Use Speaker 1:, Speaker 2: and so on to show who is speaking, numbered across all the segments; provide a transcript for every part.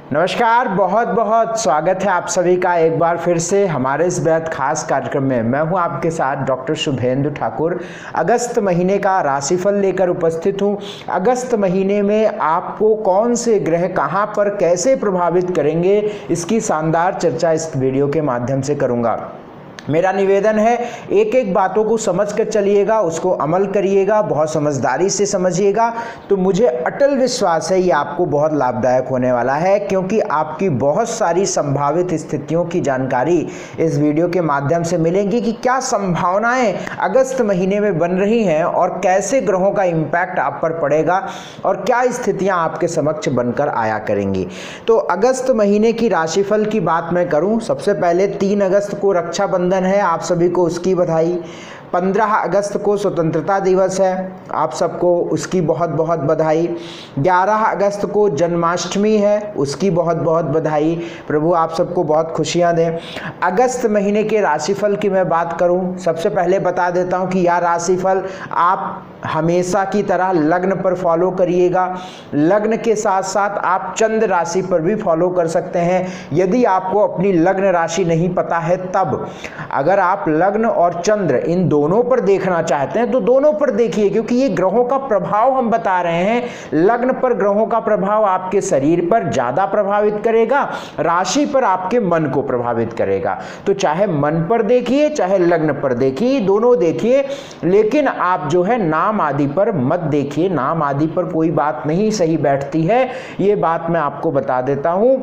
Speaker 1: नमस्कार, बहुत बहुत स्वागत है आप सभी का एक बार फिर से हमारे इस बेहद खास कार्यक्रम में। मैं हूं आपके साथ डॉक्टर शुभेंदु ठाकुर। अगस्त महीने का राशिफल लेकर उपस्थित हूं। अगस्त महीने में आपको कौन से ग्रह कहां पर कैसे प्रभावित करेंगे, इसकी शानदार चर्चा इस वीडियो के माध्यम से करूंगा। मेरा निवेदन है, एक एक बातों को समझ कर चलिएगा, उसको अमल करिएगा, बहुत समझदारी से समझिएगा, तो मुझे अटल विश्वास है ये आपको बहुत लाभदायक होने वाला है, क्योंकि आपकी बहुत सारी संभावित स्थितियों की जानकारी इस वीडियो के माध्यम से मिलेंगी कि क्या संभावनाएं अगस्त महीने में बन रही हैं और कैसे ग्रहों का इम्पैक्ट आप पर पड़ेगा और क्या स्थितियां आपके समक्ष बनकर आया करेंगी। तो अगस्त महीने की राशिफल की बात मैं करूं, सबसे पहले 3 अगस्त को रक्षाबंधन है, आप सभी को उसकी बधाई। 15 अगस्त को स्वतंत्रता दिवस है, आप सबको उसकी बहुत बहुत बधाई। 11 अगस्त को जन्माष्टमी है, उसकी बहुत बहुत बधाई। प्रभु आप सबको बहुत खुशियां दें। अगस्त महीने के राशिफल की मैं बात करूं, सबसे पहले बता देता हूं कि यह राशिफल आप हमेशा की तरह लग्न पर फॉलो करिएगा। लग्न के साथ साथ आप चंद्र राशि पर भी फॉलो कर सकते हैं। यदि आपको अपनी लग्न राशि नहीं पता है तब, अगर आप लग्न और चंद्र इन दोनों पर देखना चाहते हैं तो दोनों पर देखिए, क्योंकि ये ग्रहों का प्रभाव हम बता रहे हैं। लग्न पर ग्रहों का प्रभाव आपके शरीर पर ज्यादा प्रभावित करेगा, राशि पर आपके मन को प्रभावित करेगा। तो चाहे मन पर देखिए चाहे लग्न पर देखिए, दोनों देखिए, लेकिन आप जो है नाम आदि पर मत देखिए। नाम आदि पर कोई बात नहीं सही बैठती है, ये बात मैं आपको बता देता हूं।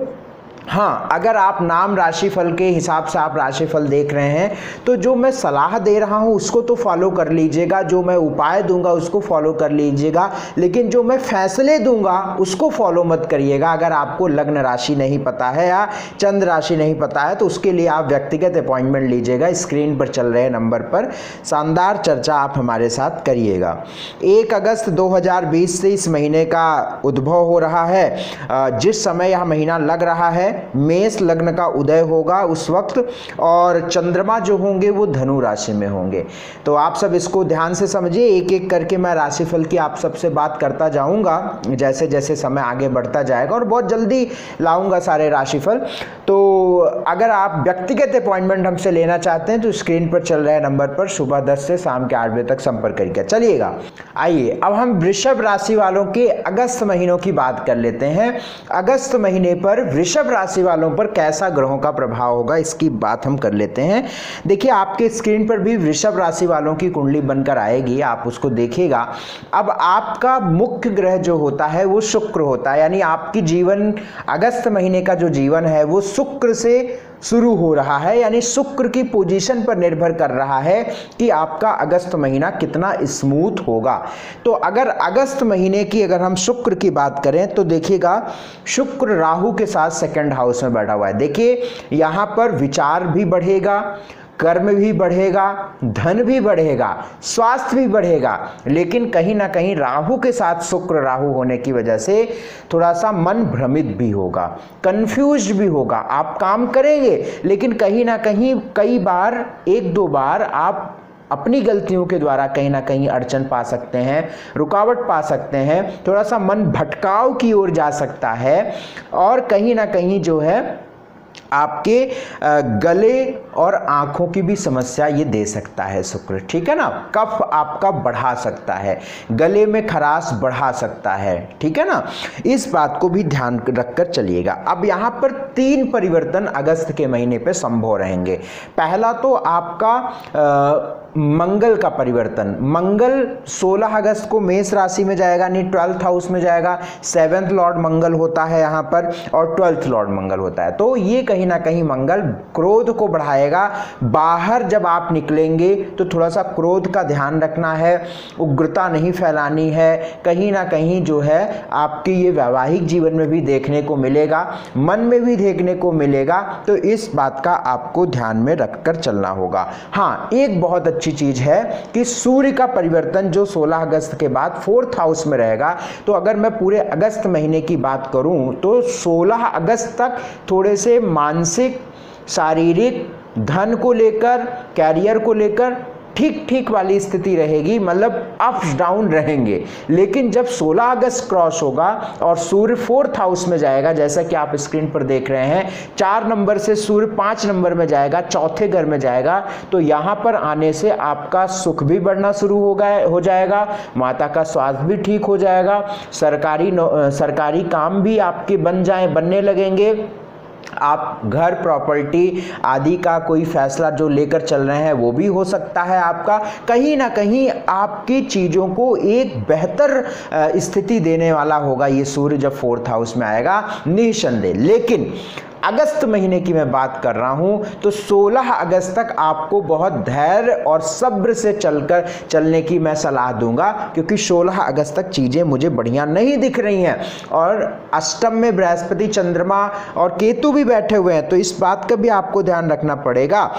Speaker 1: हाँ, अगर आप नाम राशिफल के हिसाब से आप राशिफल देख रहे हैं तो जो मैं सलाह दे रहा हूँ उसको तो फॉलो कर लीजिएगा, जो मैं उपाय दूंगा उसको फॉलो कर लीजिएगा, लेकिन जो मैं फैसले दूंगा उसको फॉलो मत करिएगा। अगर आपको लग्न राशि नहीं पता है या चंद्र राशि नहीं पता है तो उसके लिए आप व्यक्तिगत अपॉइंटमेंट लीजिएगा। स्क्रीन पर चल रहे नंबर पर शानदार चर्चा आप हमारे साथ करिएगा। 1 अगस्त 2020 से इस महीने का उद्भव हो रहा है। जिस समय यह महीना लग रहा है मेष लग्न का उदय होगा उस वक्त, और चंद्रमा जो होंगे वो धनु राशि में होंगे। तो आप सब इसको ध्यान से समझिए, एक एक करके मैं राशिफल की आप सबसे बात करता जाऊंगा जैसे जैसे समय आगे बढ़ता जाएगा, और बहुत जल्दी लाऊंगा सारे राशिफल। तो अगर आप व्यक्तिगत अपॉइंटमेंट हमसे लेना चाहते हैं तो स्क्रीन पर चल रहे नंबर पर सुबह 10 से शाम के 8 बजे तक संपर्क करिए। चलिएगा, आइए अब हम वृषभ राशि वालों के अगस्त महीनों की बात कर लेते हैं। अगस्त महीने पर वृषभ राशि वालों पर कैसा ग्रहों का प्रभाव होगा इसकी बात हम कर लेते हैं। देखिए, आपके स्क्रीन पर भी वृषभ राशि वालों की कुंडली बनकर आएगी, आप उसको देखिएगा। अब आपका मुख्य ग्रह जो होता है वो शुक्र होता है, यानी आपकी जीवन अगस्त महीने का जो जीवन है वो शुक्र से शुरू हो रहा है, यानी शुक्र की पोजीशन पर निर्भर कर रहा है कि आपका अगस्त महीना कितना स्मूथ होगा। तो अगर अगस्त महीने की अगर हम शुक्र की बात करें तो देखिएगा, शुक्र राहु के साथ सेकंड हाउस में बैठा हुआ है। देखिए, यहां पर विचार भी बढ़ेगा, कर्म भी बढ़ेगा, धन भी बढ़ेगा, स्वास्थ्य भी बढ़ेगा, लेकिन कहीं ना कहीं राहु के साथ शुक्र राहु होने की वजह से थोड़ा सा मन भ्रमित भी होगा, कंफ्यूज भी होगा। आप काम करेंगे लेकिन कहीं ना कहीं कई बार 1-2 बार आप अपनी गलतियों के द्वारा कहीं ना कहीं अड़चन पा सकते हैं, रुकावट पा सकते हैं, थोड़ा सा मन भटकाव की ओर जा सकता है, और कहीं ना कहीं जो है आपके गले और आंखों की भी समस्या ये दे सकता है शुक्र, ठीक है ना। कफ आपका बढ़ा सकता है, गले में खराश बढ़ा सकता है, ठीक है ना। इस बात को भी ध्यान रखकर चलिएगा। अब यहाँ पर 3 परिवर्तन अगस्त के महीने पे संभव रहेंगे। पहला तो आपका मंगल का परिवर्तन। मंगल 16 अगस्त को मेष राशि में जाएगा, यानी 12th हाउस में जाएगा। 7th लॉर्ड मंगल होता है यहाँ पर, और 12th लॉर्ड मंगल होता है। तो ये कहीं ना कहीं मंगल क्रोध को बढ़ाएगा। बाहर जब आप निकलेंगे तो थोड़ा सा क्रोध का ध्यान रखना है, उग्रता नहीं फैलानी है। कहीं ना कहीं जो है आपके ये वैवाहिक जीवन में भी देखने को मिलेगा, मन में भी देखने को मिलेगा। तो इस बात का आपको ध्यान में रखकर चलना होगा। हाँ, एक बहुत अच्छी चीज है कि सूर्य का परिवर्तन जो 16 अगस्त के बाद 4th हाउस में रहेगा। तो अगर मैं पूरे अगस्त महीने की बात करूं तो 16 अगस्त तक थोड़े से मानसिक, शारीरिक, धन को लेकर, कैरियर को लेकर ठीक ठीक वाली स्थिति रहेगी, मतलब अप्स डाउन रहेंगे। लेकिन जब 16 अगस्त क्रॉस होगा और सूर्य 4th हाउस में जाएगा, जैसा कि आप स्क्रीन पर देख रहे हैं, 4 नंबर से सूर्य 5 नंबर में जाएगा, चौथे घर में जाएगा, तो यहां पर आने से आपका सुख भी बढ़ना शुरू हो जाएगा, माता का स्वास्थ्य भी ठीक हो जाएगा, सरकारी काम भी आपके बनने लगेंगे। आप घर प्रॉपर्टी आदि का कोई फैसला जो लेकर चल रहे हैं वो भी हो सकता है आपका। कहीं ना कहीं आपकी चीज़ों को एक बेहतर स्थिति देने वाला होगा ये सूर्य जब 4th हाउस में आएगा, निसंदेह। लेकिन अगस्त महीने की मैं बात कर रहा हूं तो 16 अगस्त तक आपको बहुत धैर्य और सब्र से चलने की मैं सलाह दूंगा, क्योंकि 16 अगस्त तक चीजें मुझे बढ़िया नहीं दिख रही हैं और अष्टम में बृहस्पति, चंद्रमा और केतु भी बैठे हुए हैं, तो इस बात का भी आपको ध्यान रखना पड़ेगा।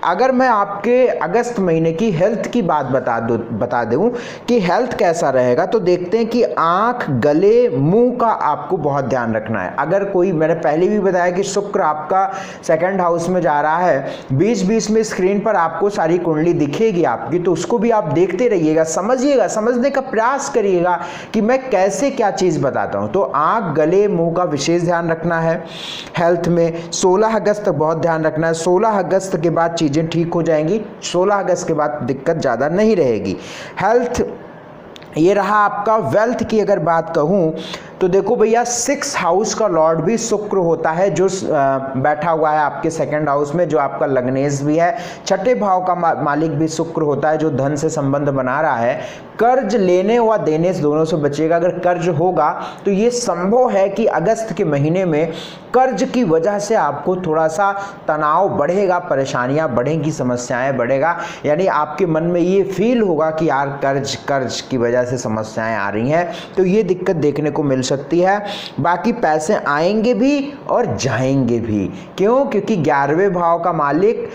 Speaker 1: अगर मैं आपके अगस्त महीने की हेल्थ की बात बता दूं कि हेल्थ कैसा रहेगा, तो देखते हैं कि आंख, गले, मुंह का आपको बहुत ध्यान रखना है। अगर कोई, मैंने पहले भी बताया कि शुक्र आपका 2nd हाउस में जा रहा है, 20-20 में स्क्रीन पर आपको सारी कुंडली दिखेगी आपकी, तो उसको भी आप देखते रहिएगा, समझिएगा, समझने का प्रयास करिएगा कि मैं कैसे क्या चीज बताता हूं। तो आंख, गले, मुंह का विशेष ध्यान रखना है हेल्थ में। 16 अगस्त तक बहुत ध्यान रखना है। 16 अगस्त के बाद चीजें ठीक हो जाएंगी, 16 अगस्त के बाद दिक्कत ज्यादा नहीं रहेगी। हेल्थ ये रहा आपका। वेल्थ की अगर बात कहूं तो देखो भैया, 6th हाउस का लॉर्ड भी शुक्र होता है, जो बैठा हुआ है आपके 2nd हाउस में, जो आपका लग्नेश भी है। 6ठे भाव का मालिक भी शुक्र होता है, जो धन से संबंध बना रहा है। कर्ज लेने व देने से दोनों से बचेगा। अगर कर्ज होगा तो ये संभव है कि अगस्त के महीने में कर्ज की वजह से आपको थोड़ा सा तनाव बढ़ेगा, परेशानियां बढ़ेंगी, समस्याएं बढ़ेगा, यानी आपके मन में ये फील होगा कि यार कर्ज की वजह से समस्याएं आ रही हैं, तो ये दिक्कत देखने को मिल सकती है। बाकी पैसे आएंगे भी और जाएंगे भी। क्यों? क्योंकि 11वें भाव का मालिक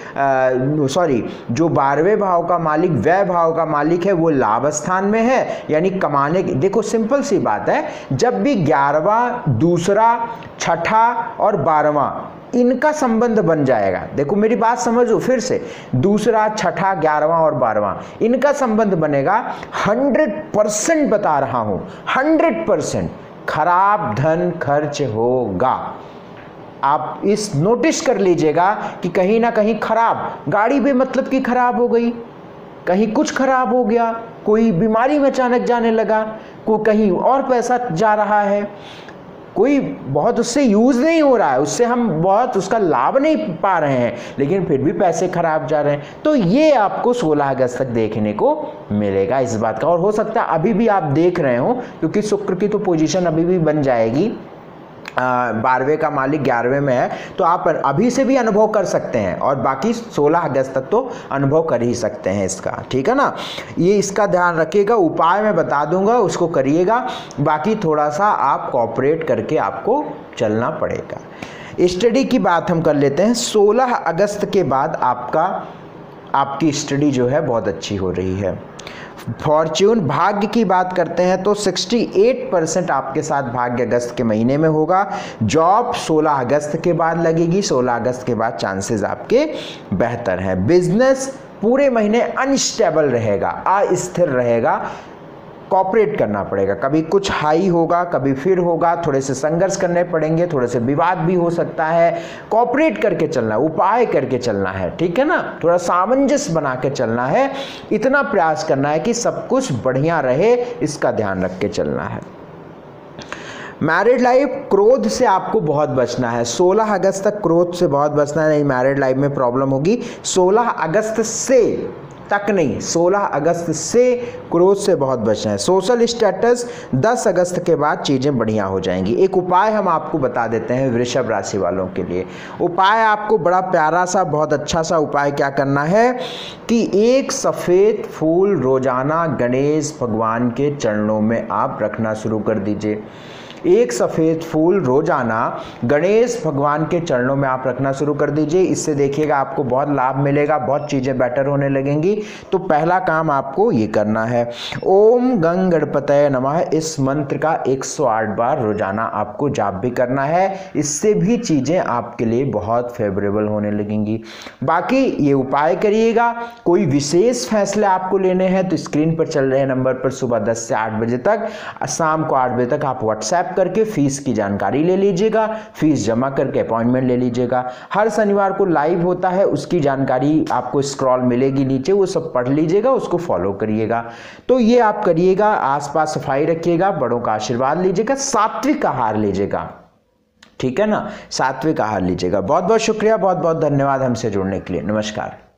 Speaker 1: जो 12वें भाव का मालिक, व्यय भाव का मालिक है, वो लाभ स्थान में है, यानी कमाने की। देखो सिंपल सी बात है, जब भी 11वां, दूसरा, छठा और 12वां इनका संबंध बन जाएगा, देखो मेरी बात समझो फिर से, दूसरा, छठा, 11वां और 12वां इनका संबंध बनेगा, 100% बता रहा हूं, 100% खराब धन खर्च होगा। आप इस नोटिस कर लीजिएगा कि कहीं ना कहीं खराब, गाड़ी भी मतलब कि खराब हो गई, कहीं कुछ खराब हो गया, कोई बीमारी में अचानक जाने लगा, कोई कहीं और पैसा जा रहा है, कोई बहुत उससे यूज नहीं हो रहा है, उससे हम बहुत उसका लाभ नहीं पा रहे हैं, लेकिन फिर भी पैसे खराब जा रहे हैं। तो ये आपको 16 अगस्त तक देखने को मिलेगा इस बात का। और हो सकता है अभी भी आप देख रहे हो, क्योंकि शुक्र की तो पोजीशन अभी भी बन जाएगी, 12वें का मालिक 11वें में है, तो आप अभी से भी अनुभव कर सकते हैं, और बाकी 16 अगस्त तक तो अनुभव कर ही सकते हैं इसका, ठीक है ना। ये इसका ध्यान रखिएगा, उपाय मैं बता दूंगा, उसको करिएगा, बाकी थोड़ा सा आप कोऑपरेट करके आपको चलना पड़ेगा। स्टडी की बात हम कर लेते हैं। 16 अगस्त के बाद आपकी स्टडी जो है बहुत अच्छी हो रही है। फॉर्च्यून, भाग्य की बात करते हैं तो 68% आपके साथ भाग्य अगस्त के महीने में होगा। जॉब 16 अगस्त के बाद लगेगी, 16 अगस्त के बाद चांसेस आपके बेहतर हैं। बिजनेस पूरे महीने अनस्टेबल रहेगा, अस्थिर रहेगा, कॉपरेट करना पड़ेगा, कभी कुछ हाई होगा, कभी फिर होगा, थोड़े से संघर्ष करने पड़ेंगे, थोड़े से विवाद भी हो सकता है, कॉपरेट करके चलना है, उपाय करके चलना है, ठीक है ना, थोड़ा सामंजस्य बना के चलना है, इतना प्रयास करना है कि सब कुछ बढ़िया रहे, इसका ध्यान रख के चलना है। मैरिड लाइफ, क्रोध से आपको बहुत बचना है, 16 अगस्त तक क्रोध से बहुत बचना है, नहीं मैरिड लाइफ में प्रॉब्लम होगी। 16 अगस्त से तक नहीं, 16 अगस्त से क्रोध से बहुत बचना है। सोशल स्टेटस 10 अगस्त के बाद चीज़ें बढ़िया हो जाएंगी। एक उपाय हम आपको बता देते हैं वृषभ राशि वालों के लिए। उपाय आपको बड़ा प्यारा सा, बहुत अच्छा सा उपाय क्या करना है कि एक सफ़ेद फूल रोजाना गणेश भगवान के चरणों में आप रखना शुरू कर दीजिए। एक सफ़ेद फूल रोजाना गणेश भगवान के चरणों में आप रखना शुरू कर दीजिए। इससे देखिएगा आपको बहुत लाभ मिलेगा, बहुत चीज़ें बेटर होने लगेंगी। तो पहला काम आपको ये करना है, ओम गंग गणपतये नमः इस मंत्र का 108 बार रोजाना आपको जाप भी करना है। इससे भी चीज़ें आपके लिए बहुत फेवरेबल होने लगेंगी। बाकी ये उपाय करिएगा। कोई विशेष फैसले आपको लेने हैं तो स्क्रीन पर चल रहे नंबर पर सुबह 10 से 8 बजे तक, शाम को 8 बजे तक आप व्हाट्सएप करके फीस की जानकारी ले लीजिएगा, फीस जमा करके अपॉइंटमेंट ले लीजिएगा। हर शनिवार को लाइव होता है, उसकी जानकारी आपको स्क्रॉल मिलेगी नीचे, वो सब पढ़ लीजिएगा, उसको फॉलो करिएगा। तो ये आप करिएगा। आसपास सफाई रखिएगा, बड़ों का आशीर्वाद लीजिएगा, सात्विक आहार लीजिएगा, ठीक है ना, सात्विक आहार लीजिएगा। बहुत बहुत शुक्रिया, बहुत बहुत धन्यवाद हमसे जुड़ने के लिए। नमस्कार।